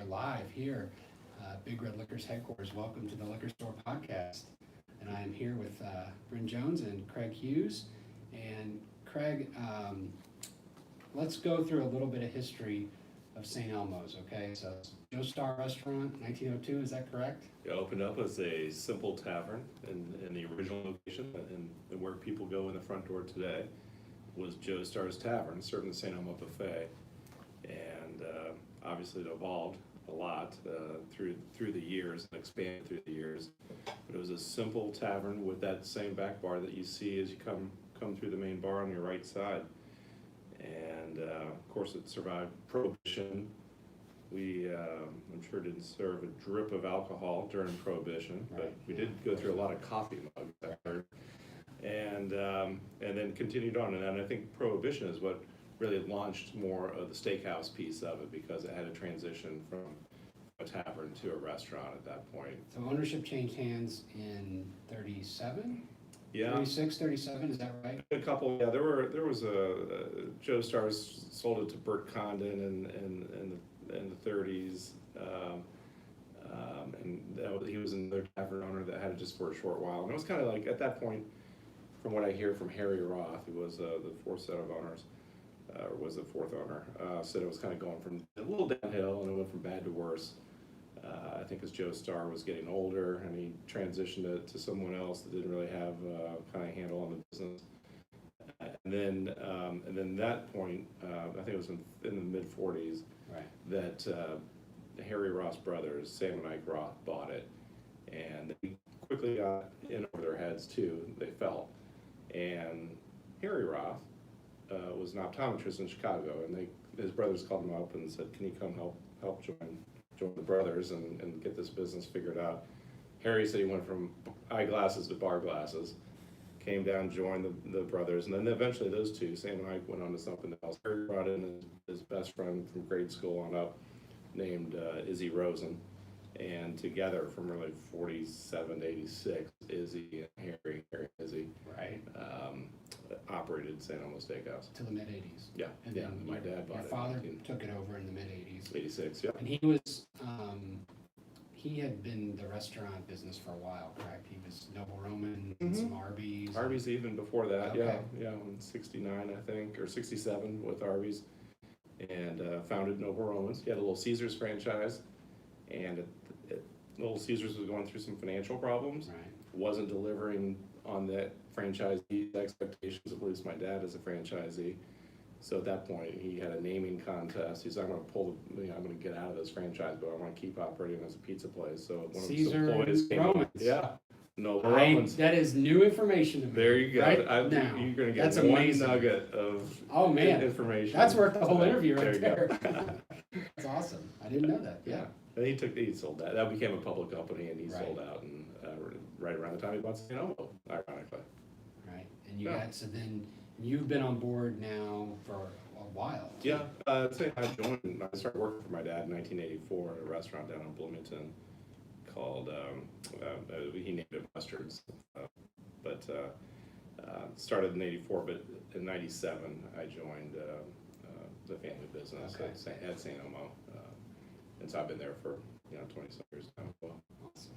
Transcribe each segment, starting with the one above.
are live here, Big Red Liquor's headquarters. Welcome to the Liquor Store Podcast. And I am here with Bryn Jones and Craig Huse. And Craig, let's go through a little bit of history of St. Elmo's, okay? So, Joestars Restaurant, 1902, is that correct? It opened up as a simple tavern in the original location, and where people go in the front door today was Joestars Tavern, serving the St. Elmo buffet. And obviously it evolved a lot through the years and expanded through the years. But it was a simple tavern with that same back bar that you see as you come through the main bar on your right side. And of course it survived Prohibition. We, I'm sure, didn't serve a drip of alcohol during Prohibition, but we did go through a lot of coffee mugs, I heard. And then continued on. And I think Prohibition is what really launched more of the steakhouse piece of it, because it had a transition from a tavern to a restaurant at that point. So ownership changed hands in 37? Yeah. 36, 37, is that right? A couple, yeah. There was a Joestars sold it to Bert Condon in the 30s, and he was another tavern owner that had it just for a short while. And it was kind of like, at that point, from what I hear from Harry Roth, who was the fourth set of owners, or was the fourth owner, said it was kind of going from a little downhill, and it went from bad to worse. I think as Joestar was getting older, and he transitioned it to someone else that didn't really have kind of handle on the business. And then that point, I think it was in the mid 40s, right, that the Harry Roth's brothers, Sam and Ike Roth, bought it, and they quickly got in over their heads too. They felt, and Harry Roth was an optometrist in Chicago, and his brothers called him up and said, "Can you come help join the brothers and get this business figured out?" Harry said he went from eyeglasses to bar glasses, came down, joined the brothers, and then eventually those two, Sam and Ike, went on to something else. Harry brought in his best friend from grade school on up, named Izzy Rosen, and together from really 47 to 86, Izzy and Harry and Izzy, right, operated St. Elmo Steakhouse. Till the mid 80s. Yeah, And yeah. then My dad bought your it. father took it over in the mid 80s. 86, yeah. And he was, he had been the restaurant business for a while, correct? He was Noble Roman, and some Arby's. Arby's even before that, Okay. yeah, in 69, I think, or 67 with Arby's, and founded Noble Romans. He had a Little Caesars franchise, and Little Caesars was going through some financial problems. Right. Wasn't delivering on that franchisee's expectations, at least my dad as a franchisee. So at that point, he had a naming contest. He said, I'm going to get out of this franchise, but I want to keep operating as a pizza place. So one of his employees came Romans. up. Yeah. No, Romans. That is new information to me. There you go. Right You're going to get That's one amazing. nugget of information. That's worth the whole interview There right you there. go. That's awesome. I didn't know that. Yeah. And he sold that. That became a public company, and he Right. sold out, and right around the time he bought St. Elmo, ironically. Right. And so then you've been on board now for a while. Yeah, I started working for my dad in 1984 at a restaurant down in Bloomington called, he named it Mustards, but started in 84, but in 97 I joined the family business at St. Elmo, and so I've been there for 20-some years now. Awesome.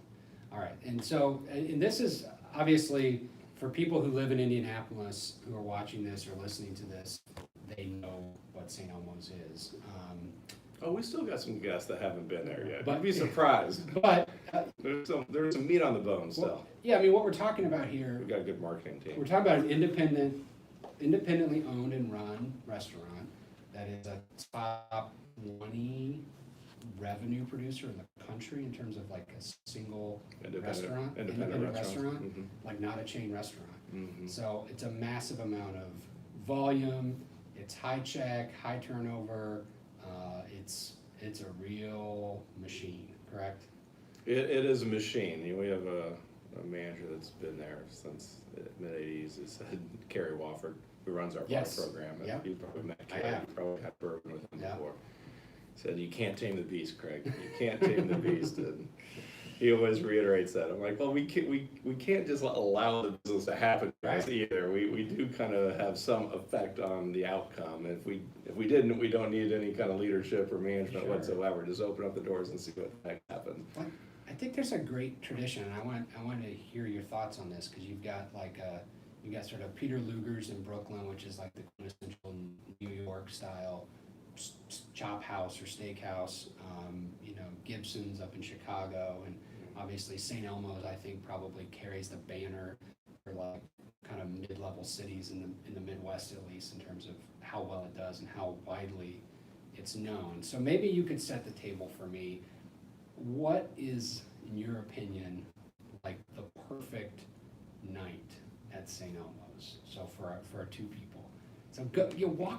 All right, and so, and this is obviously for people who live in Indianapolis who are watching this or listening to this, they know what St. Elmo's is. We still got some guests that haven't been there yet. But You'd be surprised. But there's some meat on the bone still. well, yeah, I mean, what we're talking about here, We've got a good marketing team. we're talking about an independently owned and run restaurant that is a top 20 revenue producer in the country in terms of like a single Independent independent restaurant. restaurant, like not a chain restaurant. Mm-hmm. So it's a massive amount of volume, it's high check, high turnover, it's a real machine, correct? It is a machine. We have a manager that's been there since the mid-80s. It's Kerry Wofford, who runs our bar program. Yep. You probably met I Kerry. have. You probably had bourbon with him Yeah. before. Said, you can't tame the beast, Craig. You can't tame the beast. And he always reiterates that. I'm like, well, we can't just allow the business to happen to us either. We do kind of have some effect on the outcome. If If we didn't, we don't need any kind of leadership or management Sure. whatsoever. Just open up the doors and see what the heck happens. Well, I think there's a great tradition, and I want to hear your thoughts on this, because you've got you got sort of Peter Luger's in Brooklyn, which is like the quintessential New York style chop house or steakhouse. Gibson's up in Chicago, and obviously St. Elmo's, I think, probably carries the banner for like kind of mid-level cities in the Midwest, at least, in terms of how well it does and how widely it's known. So maybe you could set the table for me. What is, in your opinion, like the perfect night at St. Elmo's? So for two people. So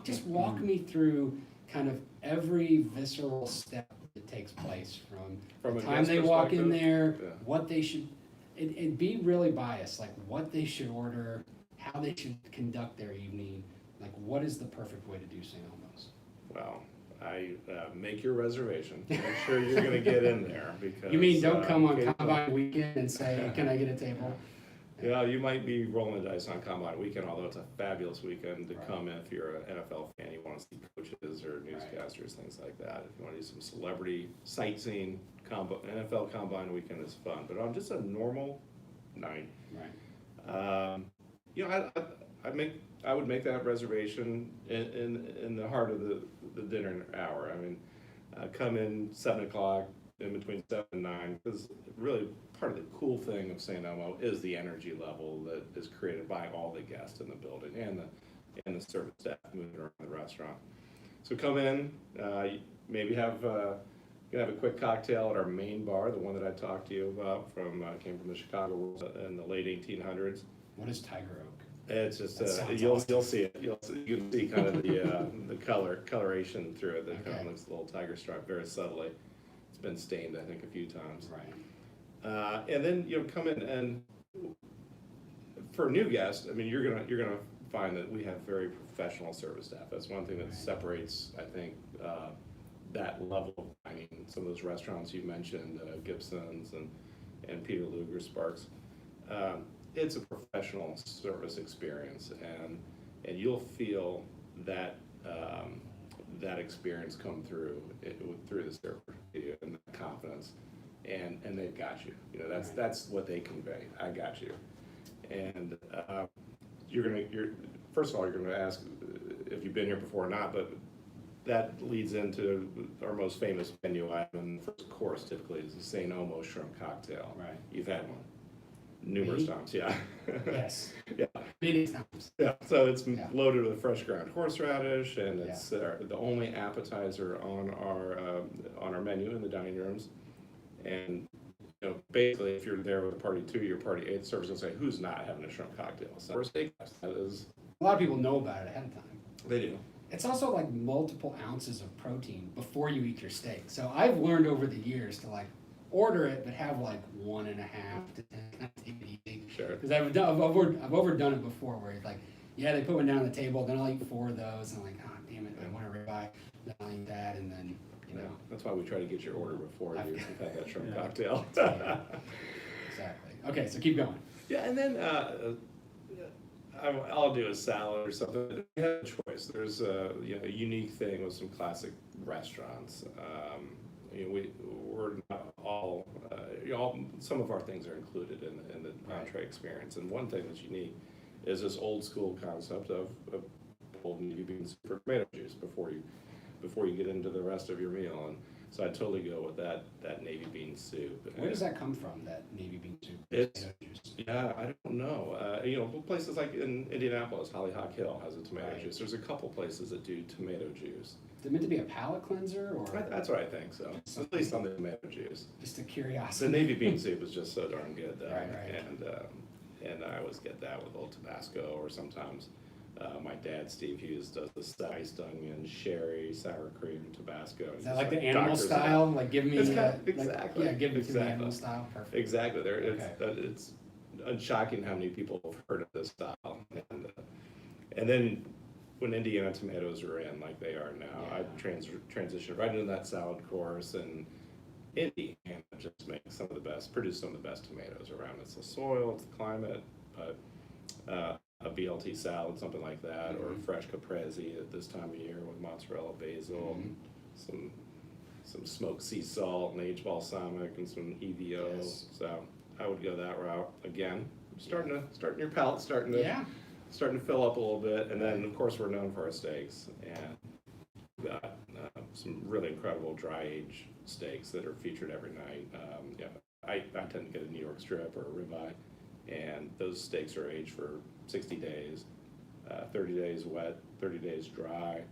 just walk me through kind of every visceral step that takes place from the a time guest they walk in perspective, there, yeah. what they should, and be really biased, like what they should order, how they should conduct their evening, like what is the perfect way to do St. Elmo's? Well, I make your reservation. Make sure you're going to get in there because. You mean don't come on occasionally- Combine Weekend and say, can I get a table? Yeah, you might be rolling the dice on Combine Weekend, although it's a fabulous weekend to Right. come in if you're an NFL fan, you want to see coaches or newscasters, things like that. If you want to do some celebrity sightseeing, NFL Combine Weekend is fun. But on just a normal night, Right. I would make that reservation in the heart of the dinner hour. I mean, come in 7 o'clock, in between 7 and 9, because really part of the cool thing of St. Elmo is the energy level that is created by all the guests in the building and the service staff moving around the restaurant. So come in, maybe you can have a quick cocktail at our main bar, the one that I talked to you about came from the Chicago world in the late 1800s. What is Tiger Oak? It's just That sounds you'll awesome. see it. You can see kind of the coloration through it. That kind Okay. of looks a little tiger stripe very subtly. It's been stained, I think, a few times. Right. And then come in, and for a new guest, I mean, you're gonna find that we have very professional service staff. That's one thing that Right. separates, I think, that level of dining. Some of those restaurants you mentioned, Gibson's and Peter Luger, Sparks. It's a professional service experience, and you'll feel that that experience come through the server and the confidence, and they've got you. That's what they convey. I got you, and you're first of all, you're gonna ask if you've been here before or not, but that leads into our most famous menu item. The first course typically is the St. Elmo shrimp cocktail. Right. You've had one numerous Me? times, yeah. Yes. Yeah. Many times. Yeah, so it's Yeah. loaded with fresh ground horseradish, and it's the only appetizer on our menu in the dining rooms. And basically, if you're there with a party 2, your party 8, the server's gonna say, "Who's not having a shrimp cocktail?" So for a steakhouse, that is, A lot of people know about it ahead of time. they do. It's also like multiple ounces of protein before you eat your steak. So I've learned over the years to like order it, but have like 1.5 to 10 take it easy. Sure. Because I've overdone it before, where it's like, yeah, they put one down on the table, then I'll eat 4 of those, and I'm like, oh damn it, I want a ribeye, then I'll eat that, and then That's why we try to get your order before you've had that shrimp Yeah. cocktail. Exactly. Okay, so keep going. Yeah, and then I'll do a salad or something. We have a choice. There's a unique thing with some classic restaurants. We're not all, some of our things are included in the entree experience. And one thing that's unique is this old school concept of old navy beans for tomato juice before you get into the rest of your meal. And so I totally go with that navy bean soup. Where does that come from, that navy bean soup? It's- Potato juice? Yeah, I don't know. Places like in Indianapolis, Hollyhock Hill has a tomato Right. juice. There's a couple places that do tomato juice. Is it meant to be a palate cleanser, or That's what I think so. At least on the tomato juice. just a The curiosity? navy bean soup is just so darn good, though. Right. And I always get that with old Tabasco, or sometimes my dad, Steve Huse, does the spiced onion, sherry, sour cream, Tabasco. Is that like the animal doctors it style? out. Like give me It's yeah, give me to the exactly. animal style. Perfect. Exactly. Okay. It's shocking how many people have heard of this style. And then when Indiana tomatoes are in, like they are now, Yeah. I transitioned right into that salad course, and Indiana just produce some of the best tomatoes around. It's the soil, it's the climate, but a BLT salad, something like that, or Mhm. fresh caprese at this time of year with mozzarella, basil, Mhm. some smoked sea salt and aged balsamic and some EVO. Yes. So I would go that route again. Starting your palate starting to Yeah. fill up a little bit, and then of course we're known for our steaks, and we've got some really incredible dry age steaks that are featured every night. I tend to get a New York strip or a ribeye, and those steaks are aged for 60 days, 30 days wet, 30 days dry.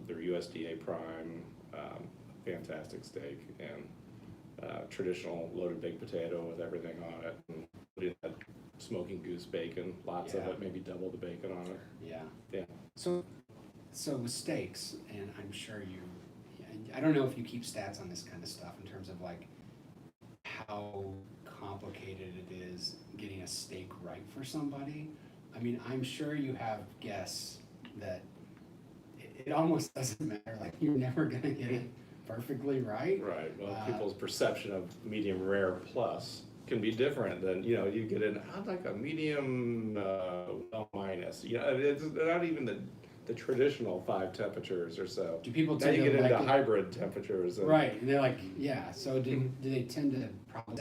They're USDA prime, fantastic steak, and traditional loaded baked potato with everything on it. And putting that smoking goose bacon, lots of Yeah. it, maybe double the bacon on it. Yeah. Yeah. So with steaks, and I'm sure I don't know if you keep stats on this kind of stuff in terms of like how complicated it is getting a steak right for somebody. I mean, I'm sure you have guests that it almost doesn't matter, like you're never gonna get it perfectly right. Right, well, people's perception of medium rare plus can be different than, you get in, I'd like a medium, well minus, it's not even the traditional 5 temperatures or so. Do people Now tend you to get into like it? hybrid temperatures. Right, and they're like, yeah, so do they tend to probably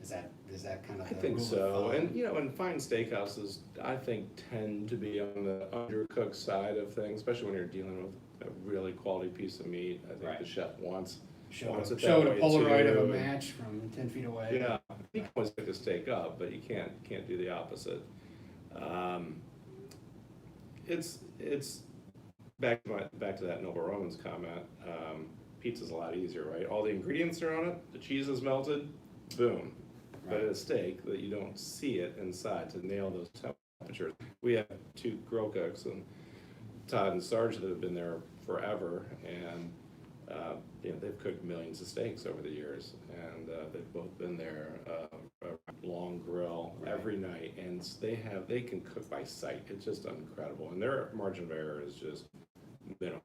say, is that kind of I the think rule of so, thumb? and fine steakhouses, I think, tend to be on the undercooked side of things, especially when you're dealing with a really quality piece of meat. I think Right. the chef wants Showed it that a way Polaroid of a too. match from 10 feet away. Yeah, you can always pick the steak up, but you can't do the opposite. It's back to that Noble Romans comment. Pizza's a lot easier, right? All the ingredients are on it, the cheese is melted, boom. But Right. a steak that you don't see it inside to nail those temperatures. We have 2 grill cooks, and Todd and Sarge that have been there forever, and they've cooked millions of steaks over the years, and they've both been there a long grill Right. every night, and they can cook by sight. It's just incredible, and their margin of error is just minimal,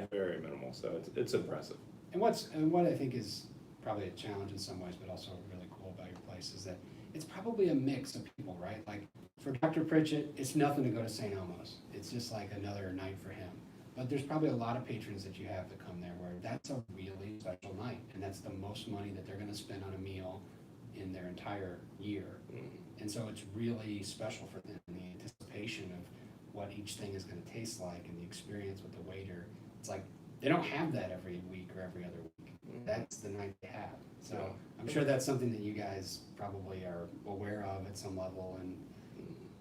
very minimal. So it's impressive. And what I think is probably a challenge in some ways, but also really cool about your place is that it's probably a mix of people, right? Like for Dr. Pritchett, it's nothing to go to St. Elmo's. It's just like another night for him. But there's probably a lot of patrons that you have that come there where that's a really special night, and that's the most money that they're going to spend on a meal in their entire year. And so it's really special for them, the anticipation of what each thing is going to taste like and the experience with the waiter. It's like they don't have that every week or every other week. That's the night they have. So I'm sure that's something that you guys probably are aware of at some level and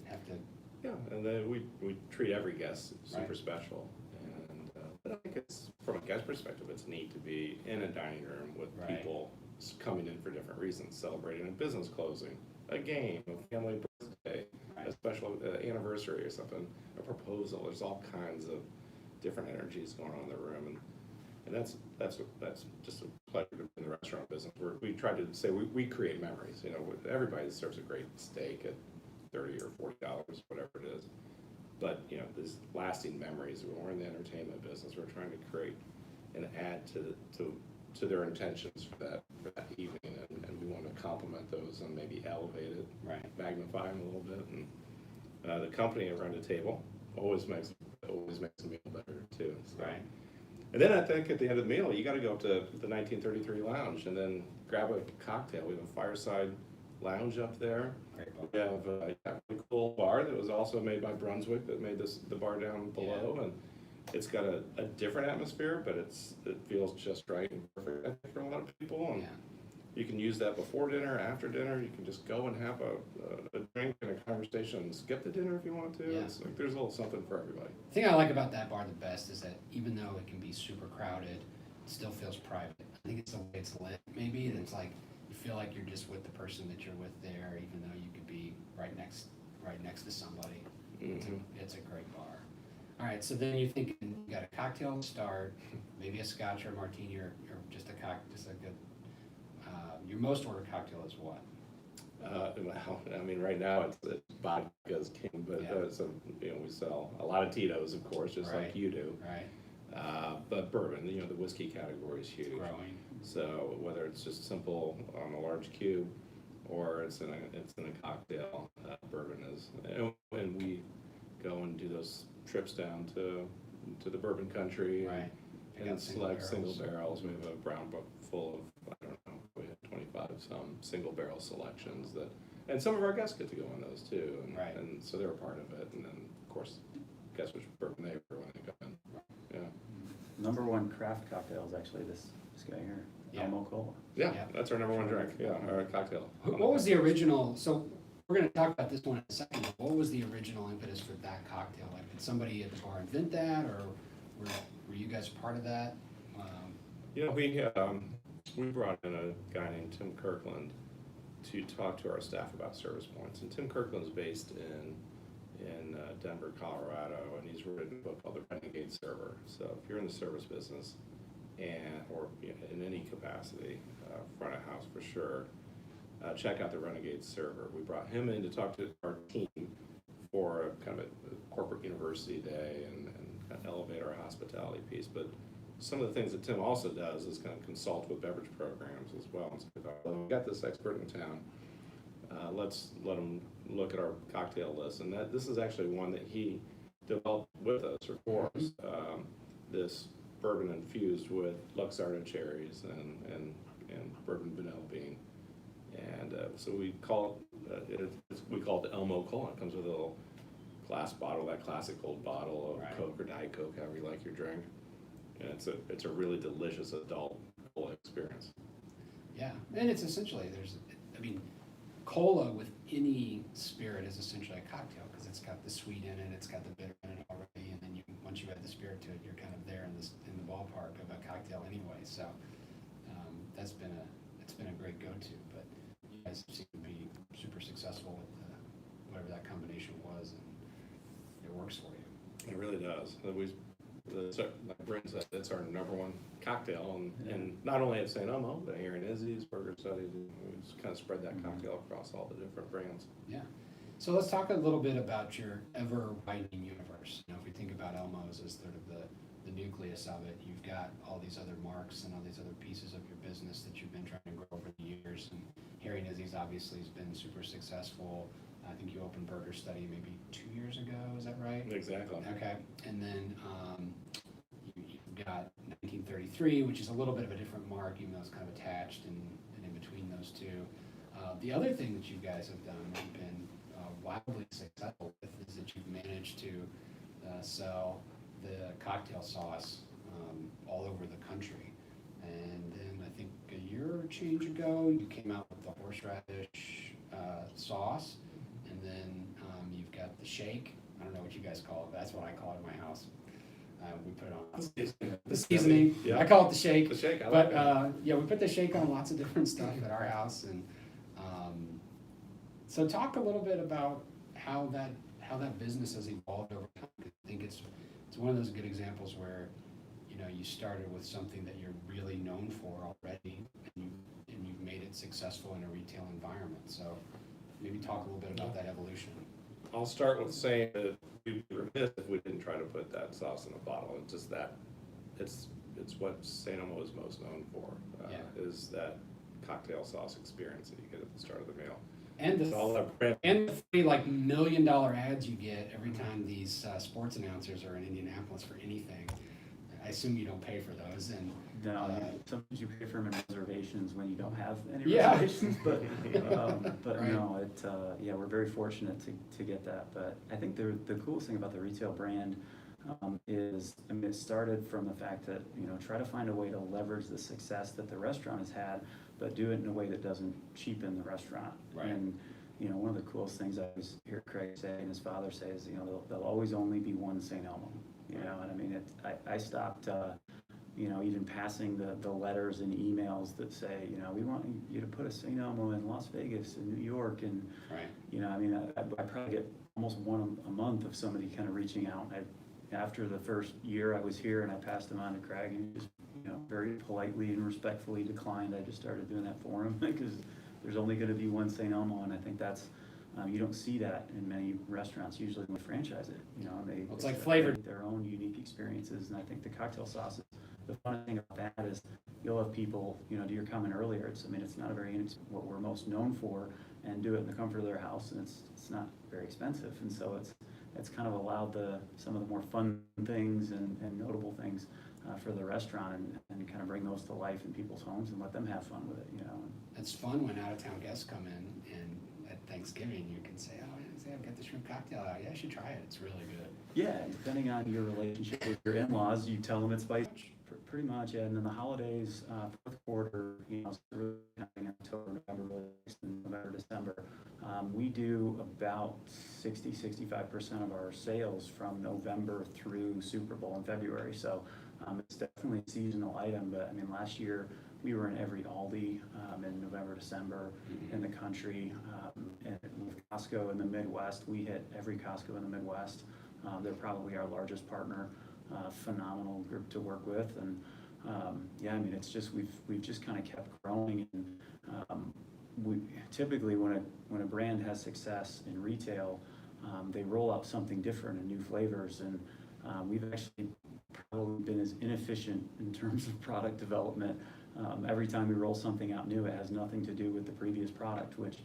have to. Yeah, and then we treat every guest super Right. special, and but I think it's, from a guest perspective, it's neat to be in a dining room with Right. people coming in for different reasons, celebrating a business closing, a game, a family birthday, Right. a special anniversary or something, a proposal. There's all kinds of different energies going on in the room, and that's just a pleasure to be in the restaurant business. We try to say we create memories. Everybody serves a great steak at $30 or $40, whatever it is. But these lasting memories. When we're in the entertainment business, we're trying to create and add to their intentions for that evening, and we want to complement those and maybe elevate it, Right. magnify them a little bit. And the company around the table always makes a meal better too. So. Right. And then I think at the end of the meal, you got to go up to the 1933 Lounge and then grab a cocktail. We have a fireside lounge up there. Great book. We have a really cool bar that was also made by Brunswick that made the bar down below, and it's got a different atmosphere, but it feels just right and perfect, I think, for a lot of people. And Yeah. you can use that before dinner, after dinner. You can just go and have a drink and a conversation and skip the dinner if you want to. Yeah. It's like there's a little something for everybody. The thing I like about that bar the best is that even though it can be super crowded, it still feels private. I think it's the way it's lit, maybe, and it's like you feel like you're just with the person that you're with there, even though you could be right next to somebody. It's a great bar. All right, so then you think you got a cocktail to start, maybe a scotch or a martini or just a good. Your most ordered cocktail is what? Well, I mean, right now it's vodka's king, but Yeah. so we sell a lot of Tito's, of course, just Right. like you do. Right. But bourbon, the whiskey category is huge. Growing. So whether it's just simple on a large cube, or it's in a cocktail. Bourbon is, and we go and do those trips down to the bourbon country, Right. and select single barrels. We have a brown book full of, I don't know, we have 25 some single barrel selections that, and some of our guests get to go on those too, and, Right. and so they're a part of it. And then of course, guess which bourbon they were when they come in. Yeah. Number one craft cocktail is actually this guy here, Yeah. Elmo Cola. Yeah, Yeah. that's our number one drink. Yeah, our cocktail. What was the original, so we're gonna talk about this one in a second, but what was the original impetus for that cocktail? Like, did somebody at the bar invent that, or were you guys part of that? Yeah, we brought in a guy named Tim Kirkland to talk to our staff about service points. And Tim Kirkland's based in Denver, Colorado, and he's written a book called The Renegade Server. So if you're in the service business or in any capacity, front of house for sure, check out The Renegade Server. We brought him in to talk to our team for a kind of a corporate university day and kind of elevate our hospitality piece. But some of the things that Tim also does is kind of consult with beverage programs as well. And so we got this expert in town. Let's let him look at our cocktail list. And this is actually one that he developed with us or for us. This bourbon infused with Luxardo cherries and bourbon vanilla bean. And so we call it Elmo Cola. It comes with a little glass bottle, that classic old bottle of Right. Coke or Diet Coke, however you like your drink. And it's a really delicious adult cola experience. Yeah, and it's essentially, cola with any spirit is essentially a cocktail, because it's got the sweet in it, it's got the bitter in it already, and then once you add the spirit to it, you're kind of there in the ballpark of a cocktail anyway, so, it's been a great go-to, but you guys seem to be super successful with whatever that combination was, and it works for you. It really does. Like Bryn said, it's our number one cocktail, and not only at St. Elmo, but here in Izzy's, Burger Studies, we just kind of spread that cocktail across all the different brands. Yeah. So let's talk a little bit about your ever-widening universe. If we think about Elmo's as sort of the nucleus of it, you've got all these other marks and all these other pieces of your business that you've been trying to grow over the years. And here in Izzy's obviously has been super successful. I think you opened Burger Study maybe 2 years ago, is that right? Exactly. Okay. And then you've got 1933, which is a little bit of a different mark, even though it's kind of attached and in between those two. The other thing that you guys have done and been wildly successful with is that you've managed to sell the cocktail sauce all over the country. And then I think a year or change ago, you came out with the horseradish sauce, and then you've got the shake. I don't know what you guys call it, but that's what I call it in my house. We put it on the seasoning. Yeah. I call it the shake. The shake, I But like it. yeah, we put the shake on lots of different stuff at our house, and so talk a little bit about how that business has evolved over time. I think it's one of those good examples where you started with something that you're really known for already, and you've made it successful in a retail environment. So maybe talk a little bit about that evolution. I'll start with saying that we'd be remiss if we didn't try to put that sauce in a bottle. It's just that it's what St. Elmo is most known for, is that cocktail sauce experience that you get at the start of the meal. And It's all that brand. and the free $1 million ads you get every time these sports announcers are in Indianapolis for anything. I assume you don't pay for those, and No, sometimes you pay for them in reservations when you don't have any Yeah. reservations, but Right. no, we're very fortunate to get that. But I think the coolest thing about the retail brand is, it started from the fact that, try to find a way to leverage the success that the restaurant has had, but do it in a way that doesn't cheapen the restaurant. Right. And, one of the coolest things I always hear Craig say and his father say is, there'll always only be one St. Elmo. And I mean, I stopped, even passing the letters and emails that say, we want you to put a St. Elmo in Las Vegas and New York, and right. I probably get almost one a month of somebody kind of reaching out. After the first year I was here and I passed them on to Craig, and he just very politely and respectfully declined. I just started doing that for him because there's only going to be one St. Elmo, and I think that's you don't see that in many restaurants. Usually when they franchise it, It's like flavored. their own unique experiences, and I think the cocktail sauce is the fun thing about that is you'll have people, you know, to your comment earlier, it's not a very, it's what we're most known for, and do it in the comfort of their house, and it's not very expensive, and so it's kind of allowed some of the more fun things and notable things for the restaurant, and kind of bring those to life in people's homes and let them have fun with it, you know. It's fun when out-of-town guests come in, and at Thanksgiving, you can say, oh, yeah, I've got the shrimp cocktail out. Yeah, I should try it. It's really good. Yeah, and depending on your relationship with your in-laws, you tell them it's spicy. Pretty much, yeah. And then the holidays, fourth quarter, you know, really counting October, November, November, December, we do about 65% of our sales from November through Super Bowl in February. So it's definitely a seasonal item. But I mean, last year we were in every Aldi in November, December in the country. And with Costco in the Midwest, we hit every Costco in the Midwest. They're probably our largest partner. Phenomenal group to work with, and yeah, I mean, it's just we've just kind of kept growing, and we typically when a brand has success in retail, they roll out something different and new flavors, and we've actually probably been as inefficient in terms of product development. Every time we roll something out new, it has nothing to do with the previous product, which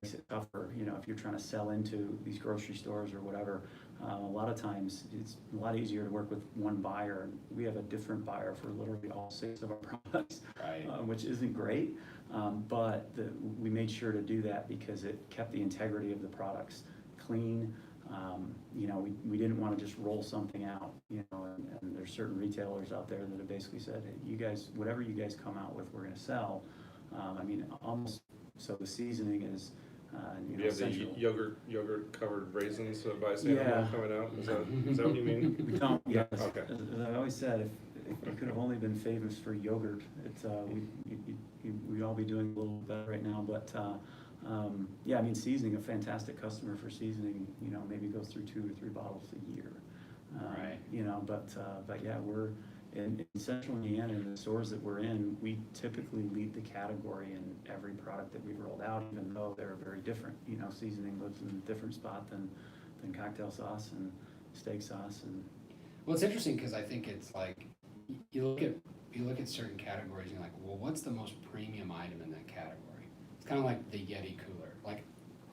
makes it tougher, you know, if you're trying to sell into these grocery stores or whatever. A lot of times it's a lot easier to work with one buyer. We have a different buyer for literally all 6 of our products, Right. Which isn't great, but we made sure to do that because it kept the integrity of the products clean. You know, we didn't want to just roll something out, you know, and there's certain retailers out there that have basically said, hey, you guys, whatever you guys come out with, we're going to sell. I mean, almost, so the seasoning is, you know, You have essential. the yogurt covered raisins by San Yeah. coming out? Is that what you mean? We don't, yes. Okay. As I always said, if we could have only been famous for yogurt, it's, we'd all be doing a little better right now, but, yeah, I mean, seasoning, a fantastic customer for seasoning, you know, maybe goes through 2 or 3 bottles a year. Right. You know, but yeah, we're, in Central Indiana, in the stores that we're in, we typically lead the category in every product that we've rolled out, even though they're very different. You know, seasoning lives in a different spot than cocktail sauce and steak sauce. And Well, it's interesting because I think it's like you look at certain categories and you're like, well, what's the most premium item in that category? It's kind of like the Yeti cooler. Like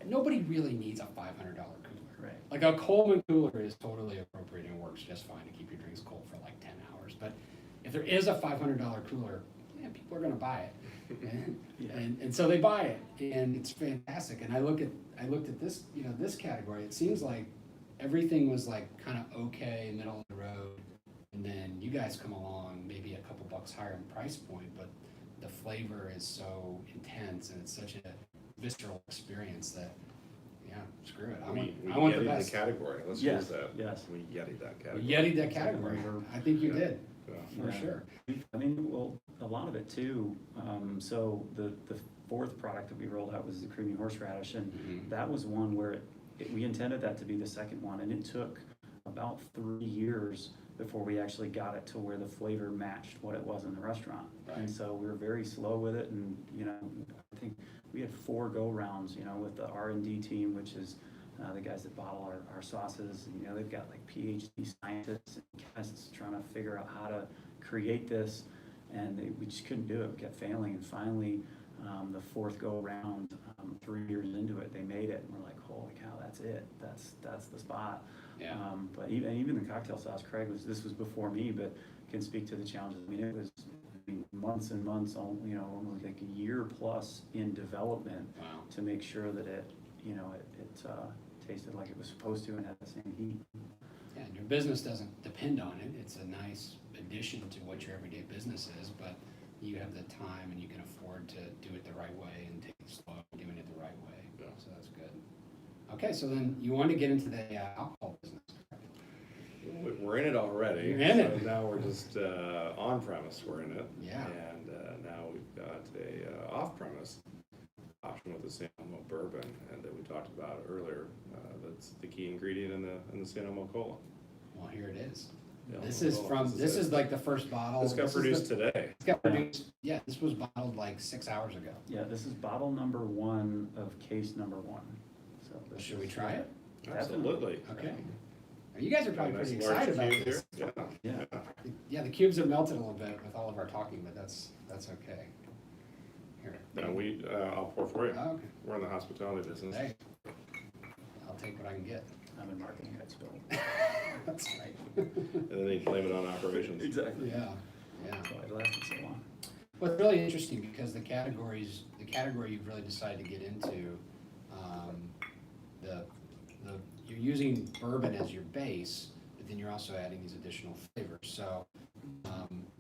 nobody really needs a $500 cooler. right. Like a Coleman cooler is totally appropriate and works just fine to keep your drinks cold for like 10 hours. But if there is a $500 cooler, man, people are going to buy it, Yeah. and so they buy it, and it's fantastic. And I looked at this, you know, this category. It seems like everything was like kind of okay, middle of the road, and then you guys come along, maybe a couple bucks higher in price point, but the flavor is so intense and it's such a visceral experience that. Yeah, screw it. We I want the yetied best. the category. Let's Yes, use that. yes. We yetied that We category. yetied that category. I think you Yeah. did, Yeah. for Yeah. sure. I mean, well, a lot of it too. So the 4th product that we rolled out was the Creamy Horseradish, and Mhm. that was one where we intended that to be the second one, and it took about 3 years before we actually got it to where the flavor matched what it was in the restaurant. Right. And so we were very slow with it, and you know, I think we had 4 go-rounds, you know, with the R&D team, which is the guys that bottle our sauces, and, you know, they've got like PhD scientists and chemists trying to figure out how to create this, and we just couldn't do it. We kept failing, and finally, the 4th go around, 3 years into it, they made it, and we're like, holy cow, that's it. That's the spot. Yeah. But even the cocktail sauce, this was before me, but can speak to the challenges. I mean, it was months and months, you know, almost like a year plus in development Wow. to make sure that it, you know, it tasted like it was supposed to and had the same heat. Yeah, and your business doesn't depend on it. It's a nice addition to what your everyday business is, but you have the time and you can afford to do it the right way and take it slow, doing it the right way. Yeah. So that's good. Okay, so then you want to get into the alcohol business. We're in it already. You're in so it. Now we're just on premise. We're in it. Yeah. And now we've got a off premise option with the San Elmo bourbon, and that we talked about earlier. That's the key ingredient in the San Elmo Cola. Well, here it is. Yeah, This Elmo is Cola. from, this is like the first bottle. This got This is produced the- today. It's got produced, yeah, this was bottled like 6 hours ago. Yeah, this is bottle number 1 of case number 1. So this Should we is- try it? Definitely. Absolutely. Okay. You guys are probably Nice pretty large excited about cube this. here. Yeah. Yeah. Yeah, the cubes are melted a little bit with all of our talking, but that's okay. Here. No, I'll pour for you. Oh, okay. We're in the hospitality business. Hey, I'll take what I can get. I'm in marketing, that's Bill. That's right. And then they blame it on operations. Exactly. Yeah, yeah. That's why it lasted so long. Well, it's really interesting because the category you've really decided to get into, you're using bourbon as your base, but then you're also adding these additional flavors. So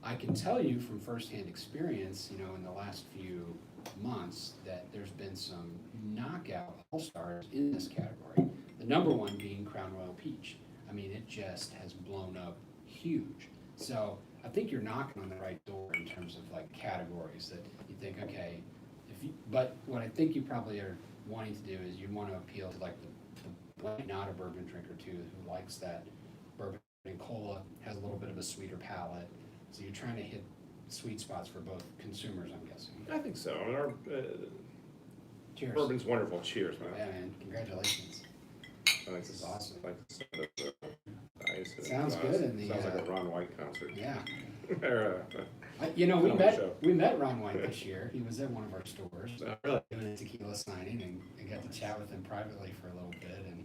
I can tell you from firsthand experience, you know, in the last few months, that there's been some knockout all-stars in this category. The number one being Crown Royal Peach. I mean, it just has blown up huge. So I think you're knocking on the right door in terms of like categories that you think, okay, but what I think you probably are wanting to do is you want to appeal to like the not a bourbon drinker too, who likes that bourbon and cola, has a little bit of a sweeter palate. So you're trying to hit sweet spots for both consumers, I'm guessing. I think so. I mean, our Cheers. bourbon's wonderful. Cheers, man. Yeah, man, congratulations. I think This is awesome. Like ice and Sounds glass. good in the, Sounds like a Ron White concert. Yeah. Or, You know, we Comedy show. met Ron White this year. He was at one of our stores really? doing a tequila signing, and got to chat with him privately for a little bit, and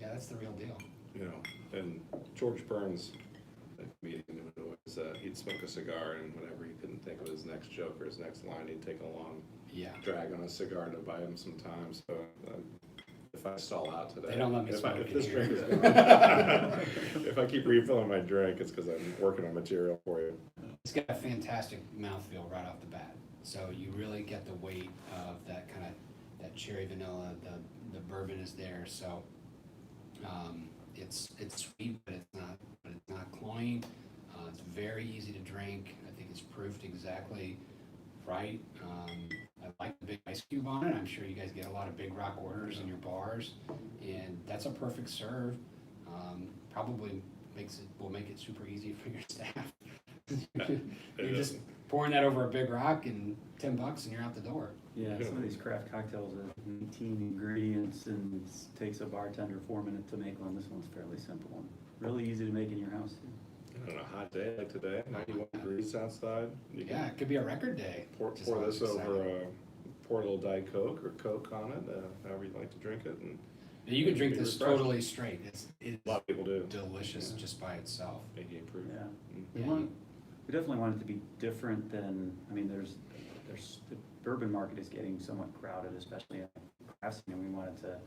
yeah, that's the real deal. You know, and George Burns, that comedian, would always, he'd smoke a cigar, and whenever he couldn't think of his next joke or his next line, he'd take a long Yeah. drag on a cigar to buy him some time. So if I stall out today, They don't let me smoke if in this here. drink is gone, if I keep refilling my drink, it's because I'm working on material for you. It's got a fantastic mouthfeel right off the bat. So you really get the weight of that kind of, that cherry vanilla, the bourbon is there, so it's sweet, but it's not cloying. It's very easy to drink. I think it's proofed exactly right. I like the big ice cube on it. I'm sure you guys get a lot of Big Rock orders in your bars, and that's a perfect serve. Probably will make it super easy for your staff. You're just pouring that over a Big Rock and $10 and you're out the door. Yeah, some of these craft cocktails are 18 ingredients and it takes a bartender 4 minutes to make one. This one's fairly simple and really easy to make in your house too. On a hot day like today, 91 degrees outside. You can Yeah, it could be a record day. pour Just like this you over, said. pour a little Diet Coke or Coke on it, however you like to drink it. And You can drink be this refreshing. totally straight. It's a lot of people do. delicious Yeah. just by itself. 88 proof. Yeah. Mm. Yeah. We definitely want it to be different than, I mean, there's the bourbon market is getting somewhat crowded, especially in the craft scene, and we wanted to,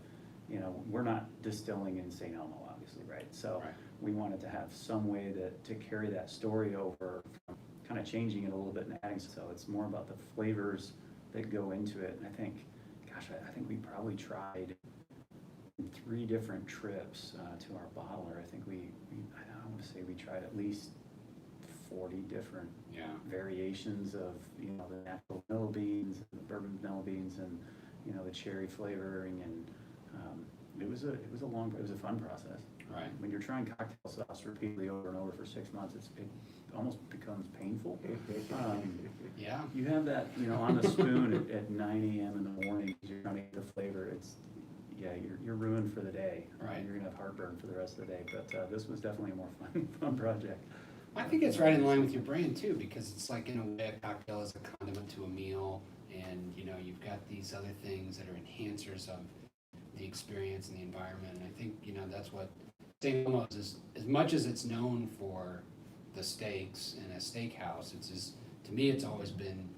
you know, we're not distilling in St. Elmo, obviously, right? So Right. we wanted to have some way to carry that story over, kind of changing it a little bit and adding, so it's more about the flavors that go into it. And I think, gosh, I think we probably tried 3 different trips to our bottler. I think I want to say we tried at least 40 different Yeah. variations of, you know, the natural vanilla beans, the bourbon vanilla beans, and, you know, the cherry flavoring, and it was a fun process. Right. When you're trying cocktail sauce repeatedly over and over for 6 months, it almost becomes painful. Yeah. You have that, you know, on the spoon at 9 a.m. in the morning, you're trying to get the flavor. You're ruined for the day. Right. You're gonna have heartburn for the rest of the day. But this was definitely a more fun project. I think it's right in line with your brand too, because it's like, in a way, a cocktail is a condiment to a meal, and you know, you've got these other things that are enhancers of the experience and the environment. And I think, you know, that's what St. Elmo's is. As much as it's known for the steaks and a steakhouse, to me, it's always been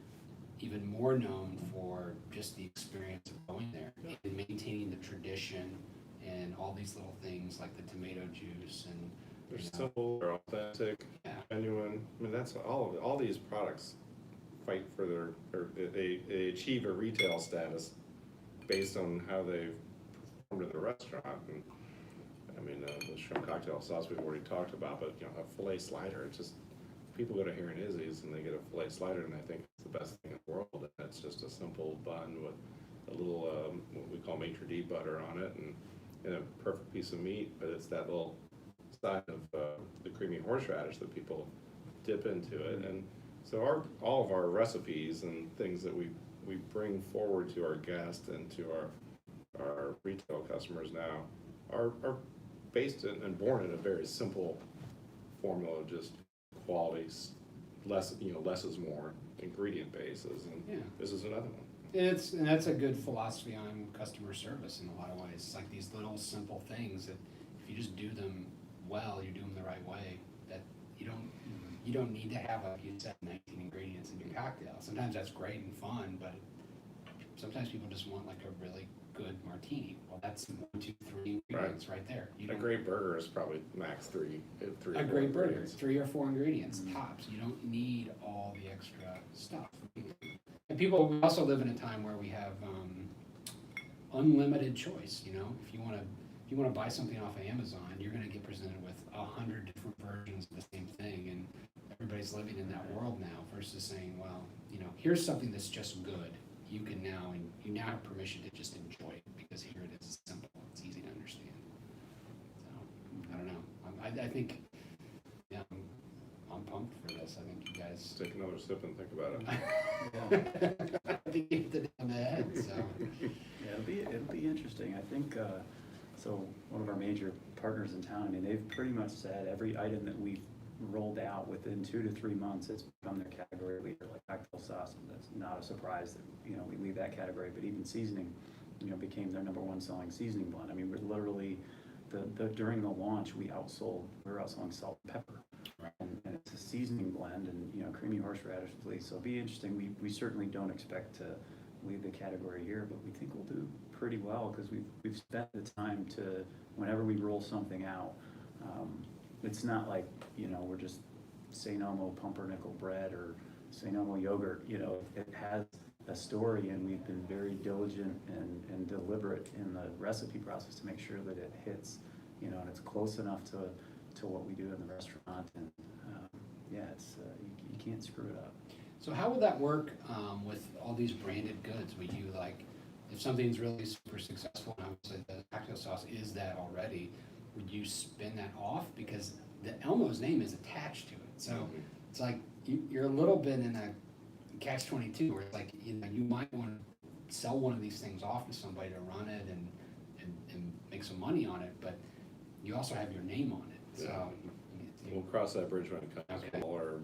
even more known for just the experience of going there and maintaining the tradition and all these little things like the tomato juice and. They're you know, simple, they're authentic, Yeah. genuine. I mean, that's all of it. All these products fight for they achieve a retail status based on how they've performed in the restaurant. And I mean, the shrimp cocktail sauce we've already talked about, but you know, a filet slider, it's just, people go to Here and Izzy's and they get a filet slider, and I think it's the best thing in the world. And it's just a simple bun with a little, what we call maitre d' butter on it, and a perfect piece of meat, but it's that little side of the creamy horseradish that people dip into it. And so all of our recipes and things that we bring forward to our guests and to our retail customers now are based in and born in a very simple formula, just qualities, less is more, ingredient bases, and Yeah. this is another one. And that's a good philosophy on customer service in a lot of ways. It's like these little simple things that if you just do them well, you do them the right way, that you don't need to have, like you said, 19 ingredients in your cocktail. Sometimes that's great and fun, but sometimes people just want like a really good martini. Well, that's 1, 2, 3 ingredients right there. A great burger is probably max three or A four great burger, ingredients. 3 or 4 ingredients tops. You don't need all the extra stuff. And people, we also live in a time where we have unlimited choice. You know, if you want to buy something off of Amazon, you're going to get presented with 100 different versions of the same thing, and everybody's living in that world now. Versus saying, well, here's something that's just good. You now have permission to just enjoy it because here it is. It's simple. It's easy to understand. So I don't know. I think, yeah, I'm pumped for this. I think you guys. Take another sip and think about it. I think you hit it on the head. So Yeah, it'll be interesting. I think, so one of our major partners in town, I mean, they've pretty much said every item that we've rolled out within 2 to 3 months, it's become their category leader, like cocktail sauce. And that's not a surprise that, we leave that category, but even seasoning, became their #1 selling seasoning blend. I mean, we're literally, during the launch, we were outselling salt and pepper. And it's a seasoning blend, and Creamy Horseradish, please. So it'll be interesting. We certainly don't expect to lead the category here, but we think we'll do pretty well because we've spent the time to, whenever we roll something out, it's not like we're just St. Elmo pumpernickel bread or St. Elmo yogurt. It has a story, and we've been very diligent and deliberate in the recipe process to make sure that it hits, and it's close enough to what we do in the restaurant, and it's you can't screw it up. So how would that work with all these branded goods? Would you if something's really super successful, and obviously the cocktail sauce is that already, would you spin that off? Because the Elmo's name is attached to it. So it's like you're a little bit in a catch-22 where it's like, you might want to sell one of these things off to somebody to run it and make some money on it, but you also have your name on it. So We'll cross that bridge when it comes. Okay. Or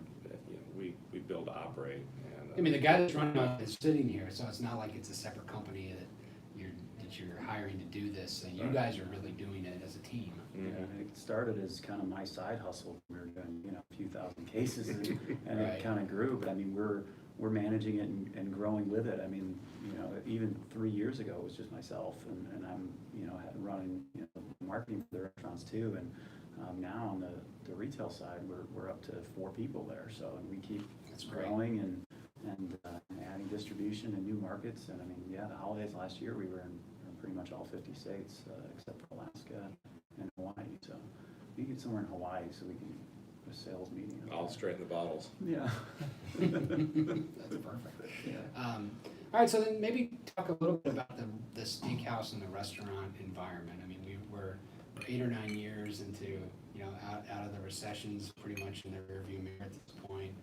we build, operate, and I mean, the guy that's running it is sitting here, so it's not like it's a separate company that you're hiring to do this. So you guys are really doing it as a team. Yeah, it started as kind of my side hustle. We were doing a few thousand cases, and Right. it kind of grew. But I mean, we're managing it and growing with it. I mean, even 3 years ago it was just myself, and I'm running marketing for the restaurants too. And now on the retail side, we're up to 4 people there. So and we keep growing and adding distribution in new markets. And I mean, the holidays last year we were in pretty much all 50 states except for Alaska and Hawaii. So we can get somewhere in Hawaii so we can do a sales meeting. I'll straighten the bottles. Yeah. That's perfect. Yeah. All right, so then maybe talk a little bit about the steakhouse and the restaurant environment. I mean, we're 8 or 9 years into out of the recessions, pretty much in the rearview mirror at this point.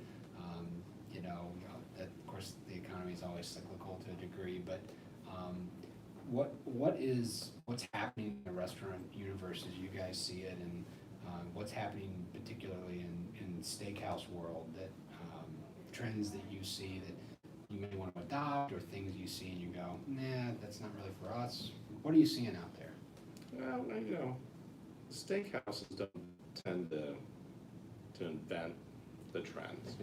That of course the economy is always cyclical to a degree, but what's happening in the restaurant universe as you guys see it, and what's happening particularly in steakhouse world, that trends that you see that you may want to adopt, or things you see and you go, nah, that's not really for us. What are you seeing out there? Well, steakhouses don't tend to invent the trends.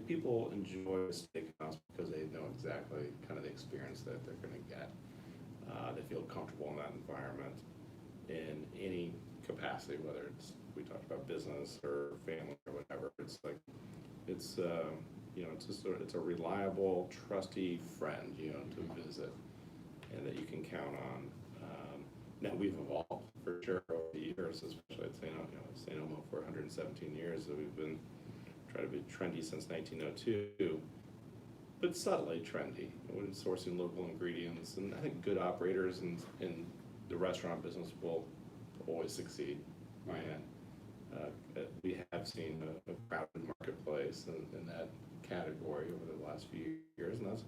People enjoy a steakhouse because they know exactly kind of the experience that they're going to get. They feel comfortable in that environment in any capacity, whether we talked about business or family or whatever. It's a reliable, trusty friend, to visit, and that you can count on. Now we've evolved for sure over the years, especially at St. Elmo for 117 years. So we've been trying to be trendy since 1902, but subtly trendy. We're sourcing local ingredients, and I think good operators in the restaurant business will always succeed. Right. And we have seen a crowded marketplace in that category over the last few years, and that's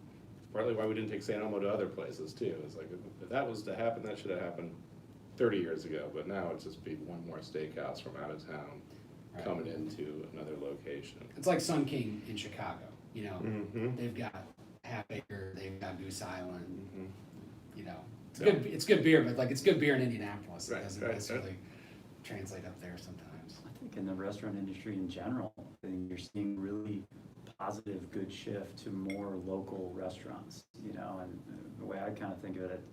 partly why we didn't take St. Elmo to other places too. It's like, if that was to happen, that should have happened 30 years ago, but now it's just be one more steakhouse from out of town Right. coming into another location. It's like Sun King in Chicago, you know, Mm-hmm. they've got Half Acre, they've got Goose Island, Mm-hmm. you know. It's Yeah. good, it's good beer, but like, it's good beer in Indianapolis, it Right, doesn't right, necessarily translate up there sometimes. I think in the restaurant industry in general, I think you're seeing really positive, good shift to more local restaurants, you know, and the way I kind of think of it,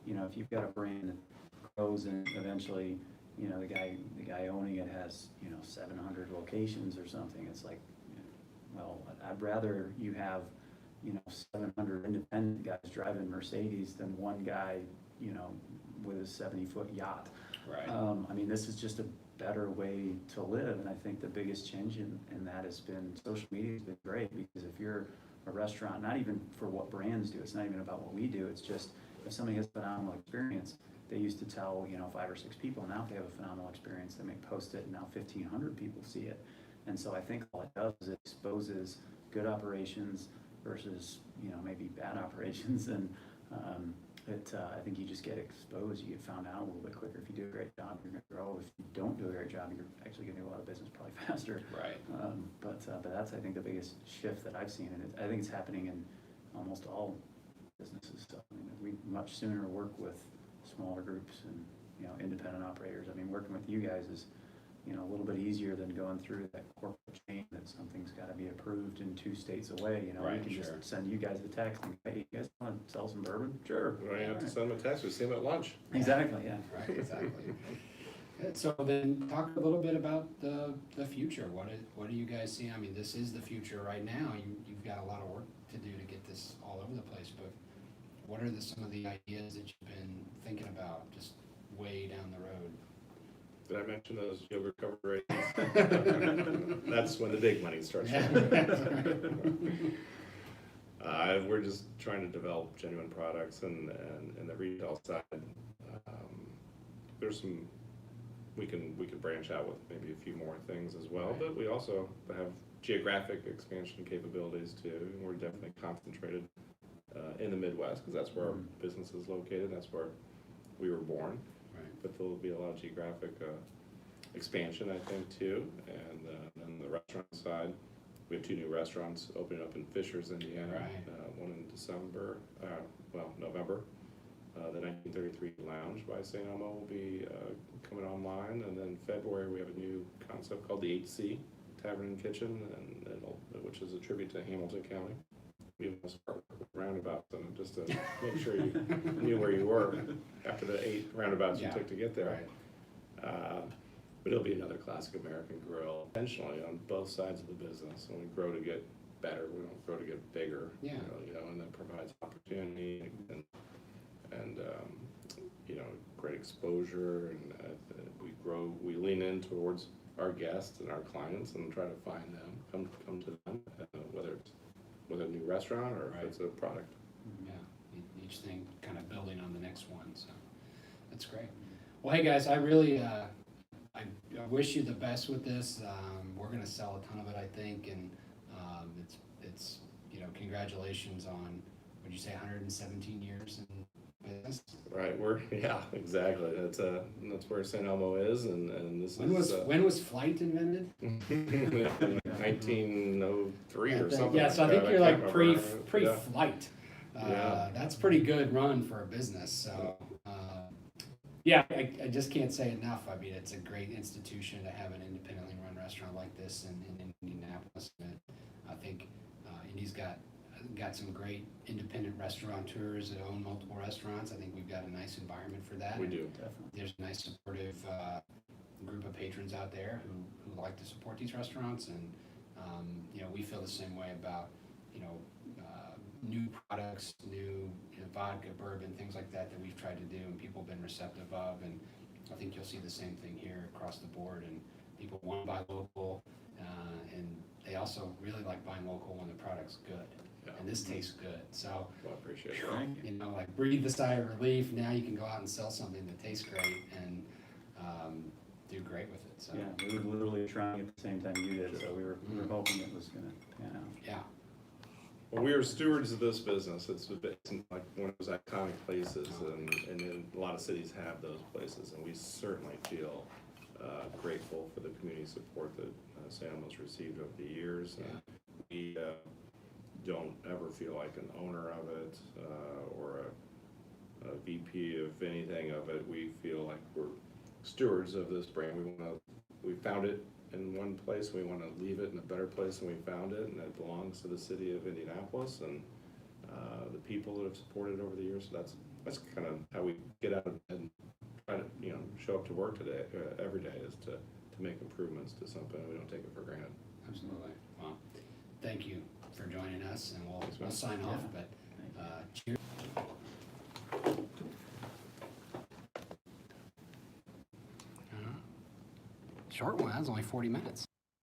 you know, if you've got a brand that grows and eventually, you know, the guy owning it has, you know, 700 locations or something, it's like, well, I'd rather you have, you know, 700 independent guys driving Mercedes than one guy, you know, with a 70-foot yacht. Right. I mean, this is just a better way to live, and I think the biggest change in that has been social media has been great, because if you're a restaurant, not even for what brands do, it's not even about what we do, it's just if somebody has a phenomenal experience, they used to tell, you know, 5 or 6 people, now if they have a phenomenal experience, they may post it, and now 1,500 people see it. And so I think all it does is it exposes good operations versus, you know, maybe bad operations, and I think you just get exposed, you get found out a little bit quicker. If you do a great job, you're gonna grow. If you don't do a great job, you're actually gonna do a lot of business probably faster. Right. But that's, I think, the biggest shift that I've seen, and I think it's happening in almost all businesses. So, I mean, we much sooner work with smaller groups and, you know, independent operators. I mean, working with you guys is, you know, a little bit easier than going through that corporate chain that something's gotta be approved in 2 states away, you know? Right, We can sure. just send you guys the text and, hey, you guys wanna sell some bourbon? Sure. We don't even have to send them a text, we see them at lunch. Exactly, yeah. Right, exactly. Good. So then talk a little bit about the future. What do you guys see? I mean, this is the future right now. You've got a lot of work to do to get this all over the place, but what are some of the ideas that you've been thinking about just way down the road? Did I mention those yogurt covered ratings? That's when the big money starts. We're just trying to develop genuine products, and the retail side, there's some, we can branch out with maybe a few more things as well, Right. but we also have geographic expansion capabilities too, and we're definitely concentrated in the Midwest, because that's where our business is located, that's where we were born. Right. But there'll be a lot of geographic expansion, I think, too. And then the restaurant side, we have 2 new restaurants opening up in Fishers, Indiana. Right. One in November. The 1933 Lounge by St. Elmo will be coming online. And then February, we have a new concept called the 8C Tavern and Kitchen, which is a tribute to Hamilton County. We almost start with roundabouts, and just to make sure you knew where you were after the 8 roundabouts you took to get there. Right. But it'll be another classic American grill, intentionally on both sides of the business. And we grow to get better, we don't grow to get bigger. Yeah. You know, and that provides opportunity and you know, great exposure, and we lean in towards our guests and our clients and try to find them, come to them, whether it's with a new restaurant or if it's a product. Yeah, each thing kind of building on the next one, so that's great. Well, hey guys, I really, I wish you the best with this. We're gonna sell a ton of it, I think, and it's you know, congratulations on, what'd you say, 117 years in business? Right, yeah, exactly. That's where St. Elmo is, and this is. When was flight invented? 1903 or something. Yeah, so I think that. you're can't like remember. pre-flight. Yeah. That's pretty good run for a business, so, yeah, I just can't say enough. I mean, it's a great institution to have an independently run restaurant like this in Indianapolis. And I think Indy's got some great independent restaurateurs that own multiple restaurants. I think we've got a nice environment for that. We do. Definitely. There's a nice supportive group of patrons out there who like to support these restaurants, and you know, we feel the same way about, you know, new products, new, you know, vodka, bourbon, things like that we've tried to do and people have been receptive of, and I think you'll see the same thing here across the board, and people want to buy local, and they also really like buying local when the product's good. Yeah. And this tastes good, so, Well, I appreciate it. you know, like, breathe the sigh of relief. Now you can go out and sell something that tastes great and do great with it, so. Yeah, we were literally trying at the same time you did, so we were hoping it was gonna pan out. Yeah. Well, we are stewards of this business. It's like one of those iconic places, and then a lot of cities have those places, and we certainly feel grateful for the community support that St. Elmo's received over the years. And we don't ever feel like an owner of it or a VP of anything of it. We feel like we're stewards of this brand. We found it in one place, we want to leave it in a better place than we found it, and it belongs to the city of Indianapolis and the people that have supported it over the years. So that's kind of how we get out of bed and try to show up to work today every day, is to make improvements to something, and we don't take it for granted. Absolutely. Well, thank you for joining us, and we'll Thanks, man. sign off, Yeah. but cheers. Short one, that was only 40 minutes.